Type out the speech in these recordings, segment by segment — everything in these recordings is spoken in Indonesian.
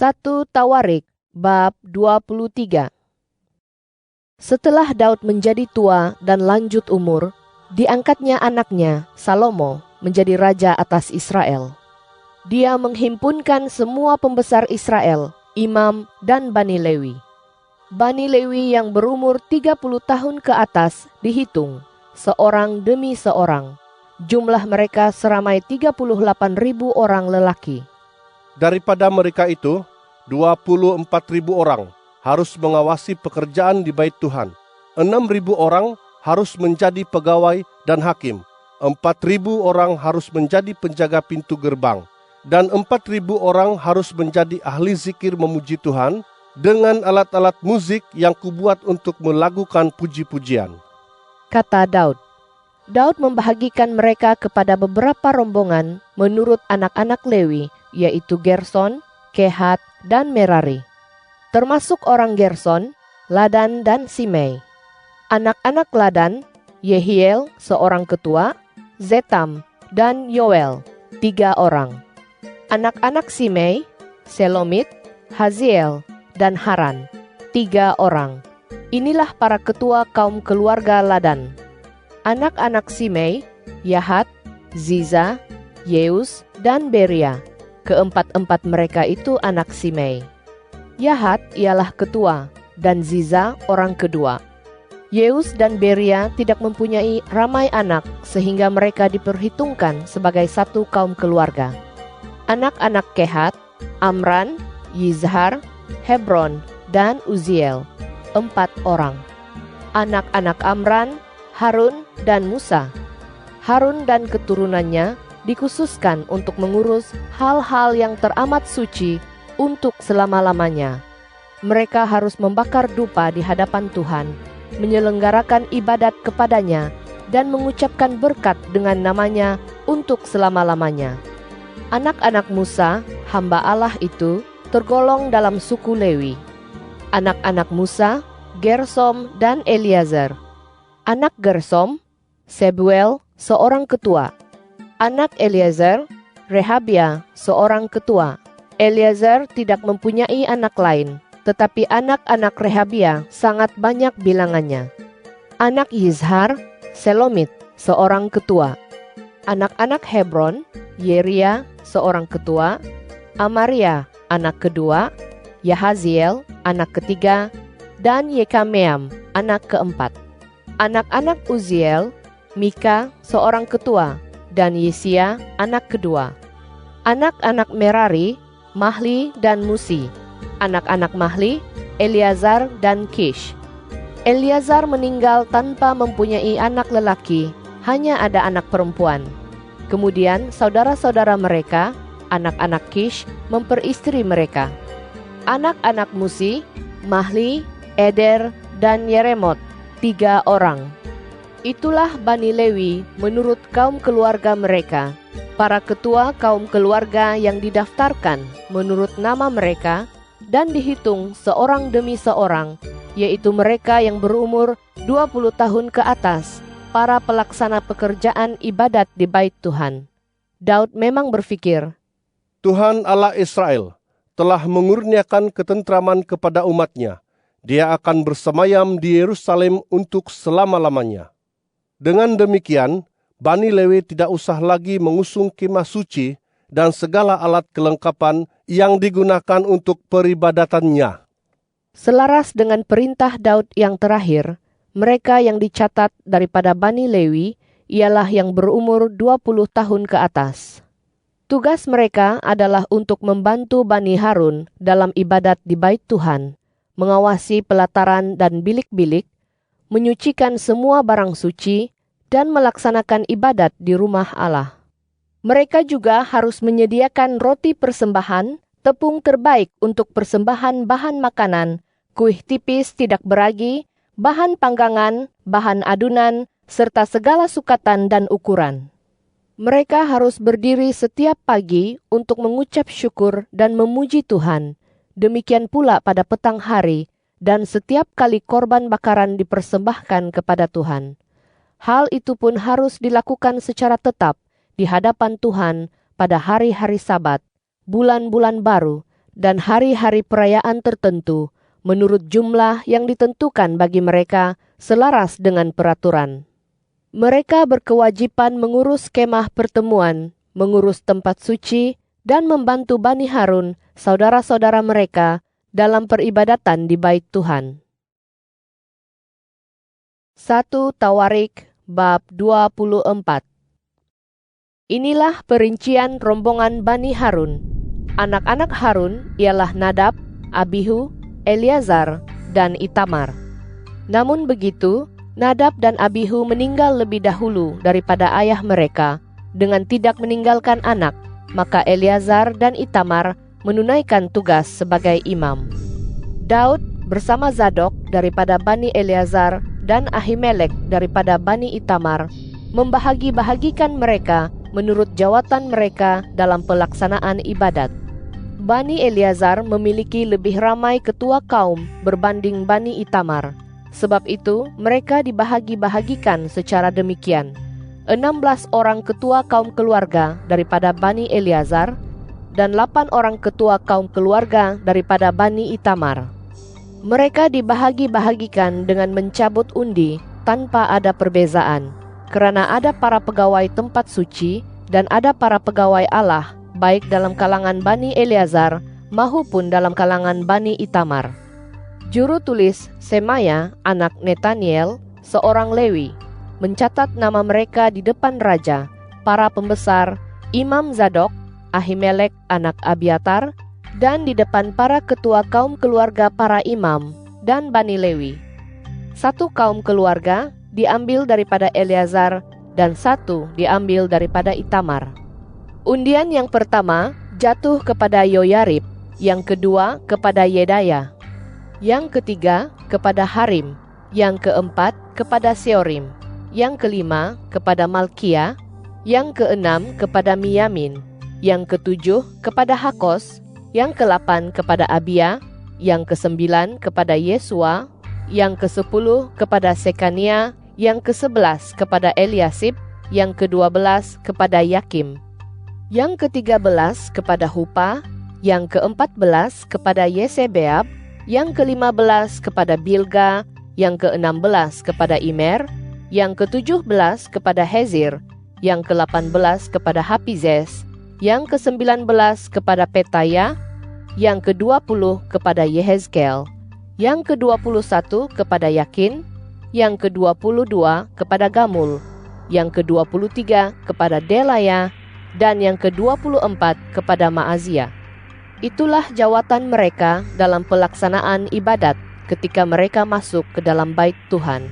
1 Tawarik bab 23. Setelah Daud menjadi tua dan lanjut umur, diangkatnya anaknya Salomo menjadi raja atas Israel. Dia menghimpunkan semua pembesar Israel, imam dan Bani Lewi. Bani Lewi yang berumur 30 tahun ke atas dihitung, seorang demi seorang. Jumlah mereka seramai 38.000 orang lelaki. Daripada mereka itu, 24.000 orang harus mengawasi pekerjaan di bait Tuhan. 6.000 orang harus menjadi pegawai dan hakim. 4.000 orang harus menjadi penjaga pintu gerbang. Dan 4.000 orang harus menjadi ahli zikir memuji Tuhan dengan alat-alat musik yang kubuat untuk melakukan puji-pujian. Kata Daud. Daud membahagikan mereka kepada beberapa rombongan menurut anak-anak Lewi, yaitu Gerson, Kehat, dan Merari. Termasuk orang Gerson, Ladan dan Simei. Anak-anak Ladan, Yehiel seorang ketua, Zetam dan Yoel 3 orang. Anak-anak Simei, Selomit, Haziel dan Haran 3 orang. Inilah para ketua kaum keluarga Ladan. Anak-anak Simei, Yahat, Ziza, Yeus, dan Beria. Keempat-empat mereka itu anak Simei. Yahat ialah ketua, dan Ziza orang kedua. Yeus dan Beria tidak mempunyai ramai anak, sehingga mereka diperhitungkan sebagai satu kaum keluarga. Anak-anak Kehat, Amran, Yizhar, Hebron, dan Uziel 4 orang. Anak-anak Amran, Harun dan Musa. Harun dan keturunannya dikhususkan untuk mengurus hal-hal yang teramat suci untuk selama-lamanya. Mereka harus membakar dupa di hadapan Tuhan, menyelenggarakan ibadat kepadanya, dan mengucapkan berkat dengan namanya untuk selama-lamanya. Anak-anak Musa, hamba Allah itu, tergolong dalam suku Lewi. Anak-anak Musa, Gersom dan Eliazar. Anak Gersom, Sebuel, seorang ketua. Anak Eliazar, Rehabia, seorang ketua. Eliazar tidak mempunyai anak lain, tetapi anak-anak Rehabia sangat banyak bilangannya. Anak Yizhar, Selomit, seorang ketua. Anak-anak Hebron, Yeria, seorang ketua. Amaria, anak kedua. Yahaziel, anak ketiga. Dan Yekameam, anak keempat. Anak-anak Uziel, Mika, seorang ketua. Dan Yesia, anak kedua. Anak-anak Merari, Mahli dan Musi. Anak-anak Mahli, Eleazar dan Kish. Eleazar meninggal tanpa mempunyai anak lelaki, hanya ada anak perempuan. Kemudian saudara-saudara mereka, anak-anak Kish, memperistri mereka. Anak-anak Musi, Mahli, Eder, dan Yeremot 3 orang. Itulah Bani Lewi menurut kaum keluarga mereka. Para ketua kaum keluarga yang didaftarkan menurut nama mereka dan dihitung seorang demi seorang, yaitu mereka yang berumur 20 tahun ke atas, para pelaksana pekerjaan ibadat di bait Tuhan. Daud memang berpikir, Tuhan Allah Israel telah mengurniakan ketentraman kepada umatnya. Dia akan bersemayam di Yerusalem untuk selama-lamanya. Dengan demikian, Bani Lewi tidak usah lagi mengusung kemah suci dan segala alat kelengkapan yang digunakan untuk peribadatannya. Selaras dengan perintah Daud yang terakhir, mereka yang dicatat daripada Bani Lewi ialah yang berumur 20 tahun ke atas. Tugas mereka adalah untuk membantu Bani Harun dalam ibadat di bait Tuhan, mengawasi pelataran dan bilik-bilik, menyucikan semua barang suci, dan melaksanakan ibadat di rumah Allah. Mereka juga harus menyediakan roti persembahan, tepung terbaik untuk persembahan bahan makanan, kuih tipis tidak beragi, bahan panggangan, bahan adunan, serta segala sukatan dan ukuran. Mereka harus berdiri setiap pagi untuk mengucap syukur dan memuji Tuhan. Demikian pula pada petang hari, dan setiap kali korban bakaran dipersembahkan kepada Tuhan. Hal itu pun harus dilakukan secara tetap di hadapan Tuhan pada hari-hari Sabat, bulan-bulan baru, dan hari-hari perayaan tertentu menurut jumlah yang ditentukan bagi mereka selaras dengan peraturan. Mereka berkewajiban mengurus kemah pertemuan, mengurus tempat suci, dan membantu Bani Harun, saudara-saudara mereka, dalam peribadatan di Bait Tuhan. 1 Tawarik bab 24. Inilah perincian rombongan Bani Harun. Anak-anak Harun ialah Nadab, Abihu, Eleazar, dan Itamar. Namun begitu, Nadab dan Abihu meninggal lebih dahulu daripada ayah mereka, dengan tidak meninggalkan anak, maka Eleazar dan Itamar menunaikan tugas sebagai imam. Daud bersama Zadok daripada Bani Eleazar dan Ahimelek daripada Bani Itamar membahagi-bahagikan mereka menurut jawatan mereka dalam pelaksanaan ibadat. Bani Eleazar memiliki lebih ramai ketua kaum berbanding Bani Itamar. Sebab itu mereka dibahagi-bahagikan secara demikian. 16 orang ketua kaum keluarga daripada Bani Eleazar dan 8 orang ketua kaum keluarga daripada Bani Itamar. Mereka dibahagi-bahagikan dengan mencabut undi tanpa ada perbezaan, karena ada para pegawai tempat suci dan ada para pegawai Allah, baik dalam kalangan Bani Eleazar maupun dalam kalangan Bani Itamar. Juru tulis Semaya, anak Netaniel, seorang Lewi, mencatat nama mereka di depan raja, para pembesar, Imam Zadok, Ahimelek anak Abiatar, dan di depan para ketua kaum keluarga para imam dan Bani Lewi. Satu kaum keluarga diambil daripada Eleazar dan satu diambil daripada Itamar. Undian yang pertama jatuh kepada Yoyarib, yang kedua kepada Yedaya, yang ketiga kepada Harim, yang keempat kepada Seorim, yang kelima kepada Malkia, yang keenam kepada Miyamin, yang ketujuh kepada Hakos, yang ke-8 kepada Abia, yang ke-9 kepada Yesua, yang ke-10 kepada Sekania, yang ke-11 kepada Eliasib, yang ke-12 kepada Yakim, yang ke-13 kepada Hupa, yang ke-14 kepada Yesebeab, yang ke-15 kepada Bilga, yang ke-16 kepada Imer, yang ke-17 kepada Hezir, yang ke-18 kepada Hapizes, yang ke-19 kepada Petaya, yang ke-20 kepada Yehezkel, yang ke-21 kepada Yakin, yang ke-22 kepada Gamul, yang ke-23 kepada Delaya, dan yang ke-24 kepada Maazia. Itulah jawatan mereka dalam pelaksanaan ibadat ketika mereka masuk ke dalam bait Tuhan,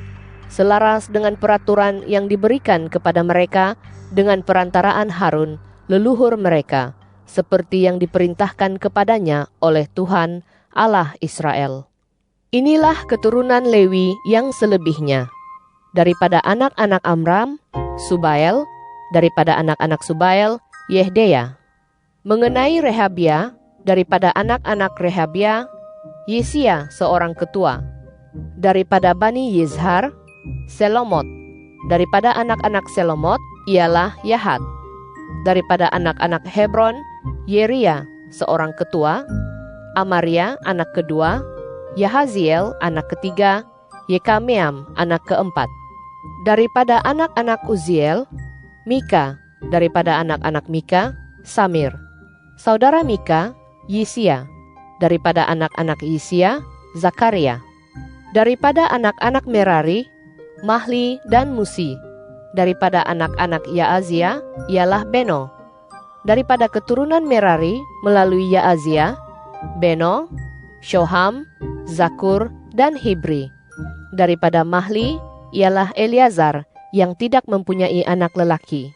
selaras dengan peraturan yang diberikan kepada mereka dengan perantaraan Harun, leluhur mereka, seperti yang diperintahkan kepadanya oleh Tuhan Allah Israel. Inilah keturunan Lewi yang selebihnya. Daripada anak-anak Amram, Subael, daripada anak-anak Subael, Yehdeya. Mengenai Rehabia, daripada anak-anak Rehabia, Yisia seorang ketua. Daripada Bani Yizhar, Selomot. Daripada anak-anak Selomot ialah Yahat. Daripada anak-anak Hebron, Yeria seorang ketua, Amaria anak kedua, Yahaziel anak ketiga, Yekameam anak keempat. Daripada anak-anak Uziel, Mika. Daripada anak-anak Mika, Samir. Saudara Mika, Yisia. Daripada anak-anak Yisia, Zakaria. Daripada anak-anak Merari, Mahli dan Musi. Daripada anak-anak Yaazia, ialah Beno. Daripada keturunan Merari melalui Yaazia, Beno, Shoham, Zakur, dan Hibri. Daripada Mahli ialah Eleazar yang tidak mempunyai anak lelaki.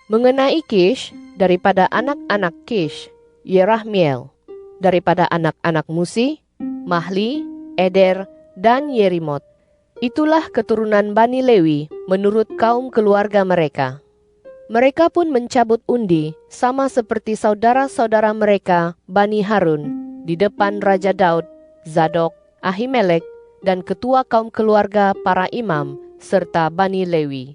Mengenai Kish, daripada anak-anak Kish, Yerahmeel. Daripada anak-anak Musi, Mahli, Eder, dan Yerimot. Itulah keturunan Bani Lewi menurut kaum keluarga mereka. Mereka pun mencabut undi sama seperti saudara-saudara mereka Bani Harun di depan Raja Daud, Zadok, Ahimelek, dan ketua kaum keluarga para imam serta Bani Lewi.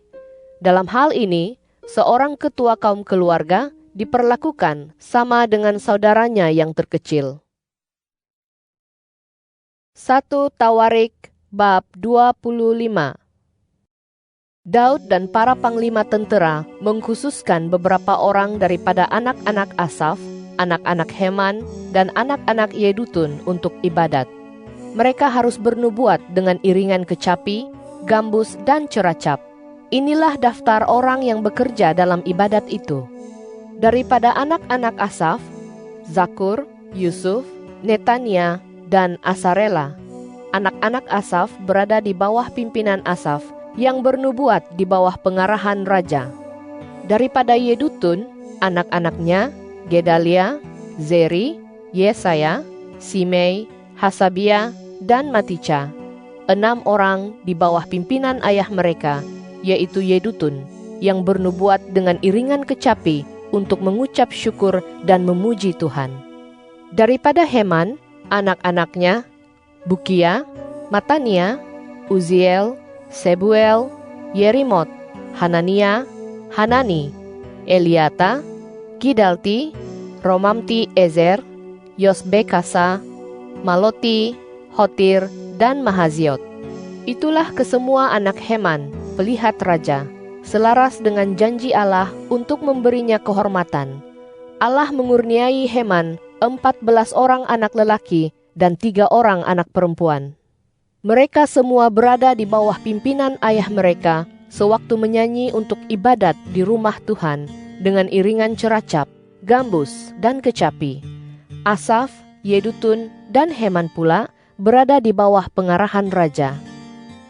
Dalam hal ini, seorang ketua kaum keluarga diperlakukan sama dengan saudaranya yang terkecil. 1 Tawarik bab 25. Daud dan para panglima tentera mengkhususkan beberapa orang daripada anak-anak Asaf, anak-anak Heman, dan anak-anak Yedutun untuk ibadat. Mereka harus bernubuat dengan iringan kecapi, gambus, dan ceracap. Inilah daftar orang yang bekerja dalam ibadat itu. Daripada anak-anak Asaf, Zakur, Yusuf, Netania, dan Asarela. Anak-anak Asaf berada di bawah pimpinan Asaf yang bernubuat di bawah pengarahan raja. Daripada Yedutun, anak-anaknya Gedalia, Zeri, Yesaya, Simei, Hasabia, dan Matica. 6 orang di bawah pimpinan ayah mereka, yaitu Yedutun, yang bernubuat dengan iringan kecapi untuk mengucap syukur dan memuji Tuhan. Daripada Heman, anak-anaknya Bukia, Matania, Uziel, Sebuel, Yerimot, Hanania, Hanani, Eliata, Gidalti, Romamti Ezer, Yosbekasa, Maloti, Hotir, dan Mahaziot. Itulah kesemua anak Heman, pelihat raja, selaras dengan janji Allah untuk memberinya kehormatan. Allah mengurniai Heman 14 orang anak lelaki dan 3 orang anak perempuan. Mereka semua berada di bawah pimpinan ayah mereka sewaktu menyanyi untuk ibadat di rumah Tuhan dengan iringan ceracap, gambus, dan kecapi. Asaf, Yedutun, dan Heman pula berada di bawah pengarahan raja.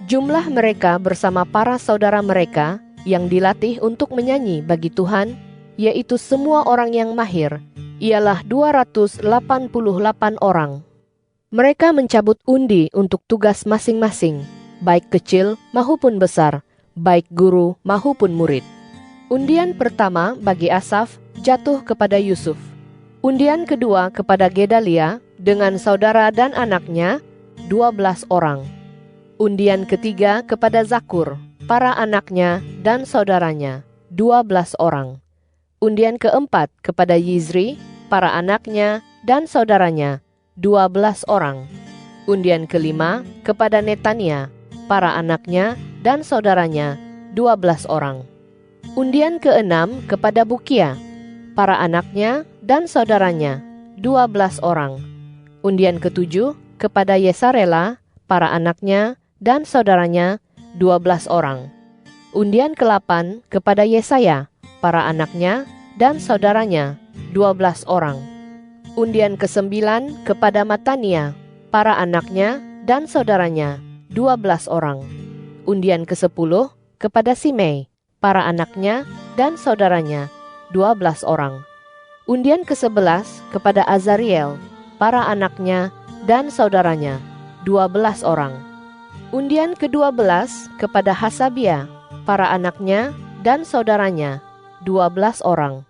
Jumlah mereka bersama para saudara mereka yang dilatih untuk menyanyi bagi Tuhan, yaitu semua orang yang mahir, ialah 288 orang. Mereka mencabut undi untuk tugas masing-masing, baik kecil maupun besar, baik guru maupun murid. Undian pertama bagi Asaf jatuh kepada Yusuf. Undian kedua kepada Gedalia dengan saudara dan anaknya, 12 orang. Undian ketiga kepada Zakur, para anaknya dan saudaranya, 12 orang. Undian keempat kepada Yizri, para anaknya dan saudaranya, 12 orang. Undian kelima kepada Netania, para anaknya dan saudaranya, 12 orang. Undian keenam kepada Bukia, para anaknya dan saudaranya, 12 orang. Undian ketujuh kepada Yesarela, para anaknya dan saudaranya, 12 orang. Undian ke-8 kepada Yesaya, para anaknya dan saudaranya, 12 orang. Undian ke-9 kepada Matania, para anaknya dan saudaranya, 12 orang. Undian ke-10 kepada Simei, para anaknya dan saudaranya, 12 orang. Undian ke-11 kepada Azariel, para anaknya dan saudaranya, 12 orang. Undian ke-12 kepada Hasabia, para anaknya dan saudaranya, 12 orang.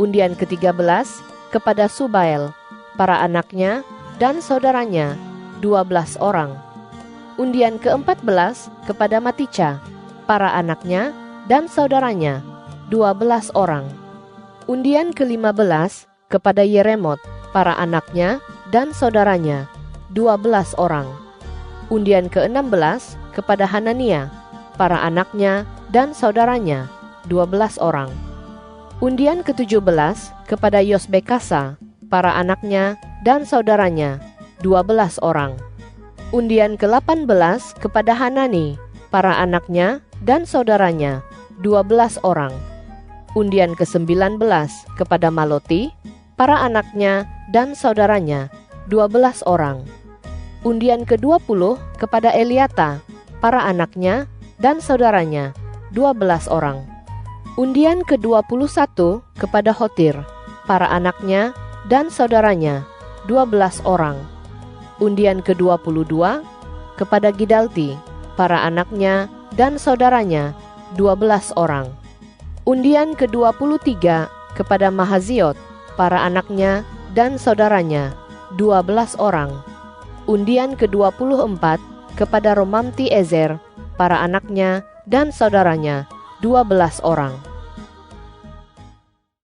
Undian ke-13 kepada Subael, para anaknya dan saudaranya, 12 orang. Undian ke-14 kepada Matica, para anaknya dan saudaranya, 12 orang. Undian ke-15 kepada Yeremot, para anaknya dan saudaranya, 12 orang. Undian ke-16 kepada Hanania, para anaknya dan saudaranya, 12 orang. Undian ke-17 kepada Yosbekasa, para anaknya dan saudaranya, 12 orang. Undian ke-18 kepada Hanani, para anaknya dan saudaranya, 12 orang. Undian ke-19 kepada Maloti, para anaknya dan saudaranya, 12 orang. Undian ke-20 kepada Eliata, para anaknya dan saudaranya, 12 orang. Undian ke-21 kepada Hotir, para anaknya dan saudaranya, 12 orang. Undian ke-22 kepada Gidalti, para anaknya dan saudaranya, 12 orang. Undian ke-23 kepada Mahaziot, para anaknya dan saudaranya, 12 orang. Undian ke-24 kepada Romamti Ezer, para anaknya dan saudaranya, 12 orang.